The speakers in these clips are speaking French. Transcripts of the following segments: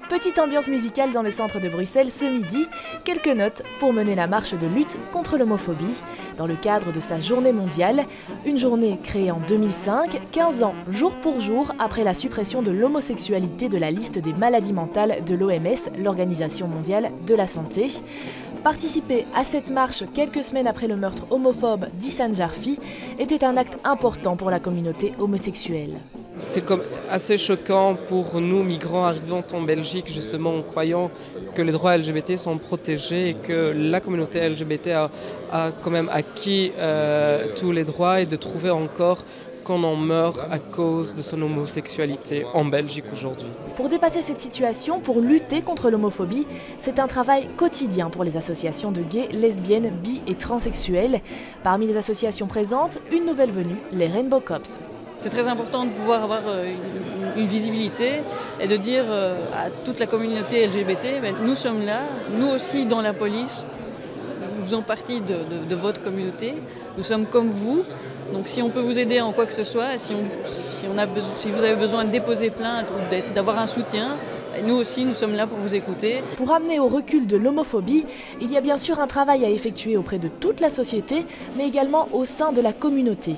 Petite ambiance musicale dans le centre de Bruxelles ce midi, quelques notes pour mener la marche de lutte contre l'homophobie dans le cadre de sa journée mondiale. Une journée créée en 2005, 15 ans jour pour jour après la suppression de l'homosexualité de la liste des maladies mentales de l'OMS, l'Organisation mondiale de la santé. Participer à cette marche quelques semaines après le meurtre homophobe d'Ihsan Jarfi était un acte important pour la communauté homosexuelle. C'est assez choquant pour nous, migrants arrivant en Belgique, justement en croyant que les droits LGBT sont protégés et que la communauté LGBT a quand même acquis tous les droits, et de trouver encore qu'on en meurt à cause de son homosexualité en Belgique aujourd'hui. Pour dépasser cette situation, pour lutter contre l'homophobie, c'est un travail quotidien pour les associations de gays, lesbiennes, bi et transsexuels. Parmi les associations présentes, une nouvelle venue, les Rainbow Cops. C'est très important de pouvoir avoir une visibilité et de dire à toute la communauté LGBT, nous sommes là, nous aussi dans la police, nous faisons partie de votre communauté, nous sommes comme vous. Donc si on peut vous aider en quoi que ce soit, si vous avez besoin de déposer plainte ou d'avoir un soutien, nous aussi nous sommes là pour vous écouter. Pour amener au recul de l'homophobie, il y a bien sûr un travail à effectuer auprès de toute la société, mais également au sein de la communauté.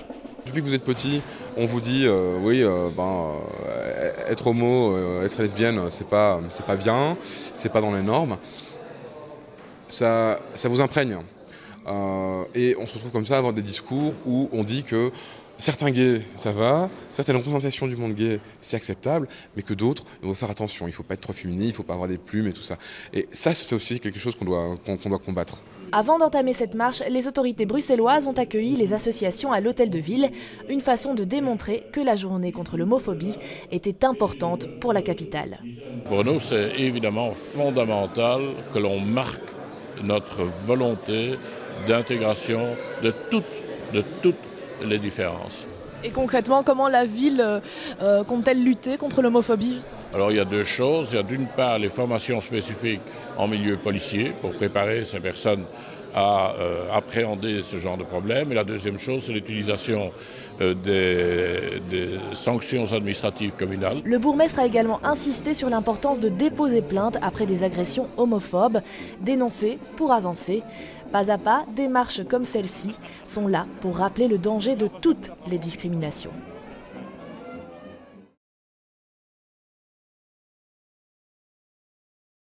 Depuis que vous êtes petit, on vous dit être homo, être lesbienne, c'est pas bien, c'est pas dans les normes. Ça vous imprègne. Et on se retrouve comme ça à avoir des discours où on dit que certains gays, ça va, certaines représentations du monde gay, c'est acceptable, mais que d'autres, il faut faire attention, il ne faut pas être trop féminin, il ne faut pas avoir des plumes et tout ça. Et ça, c'est aussi quelque chose qu'on doit combattre. Avant d'entamer cette marche, les autorités bruxelloises ont accueilli les associations à l'hôtel de ville, une façon de démontrer que la journée contre l'homophobie était importante pour la capitale. Pour nous, c'est évidemment fondamental que l'on marque notre volonté d'intégration de toutes les différences. Et concrètement, comment la ville compte-t-elle lutter contre l'homophobie ? Alors il y a deux choses. Il y a d'une part les formations spécifiques en milieu policier pour préparer ces personnes à appréhender ce genre de problème. Et la deuxième chose, c'est l'utilisation des sanctions administratives communales. Le bourgmestre a également insisté sur l'importance de déposer plainte après des agressions homophobes, dénoncer pour avancer. Pas à pas, des marches comme celle-ci sont là pour rappeler le danger de toutes les discriminations.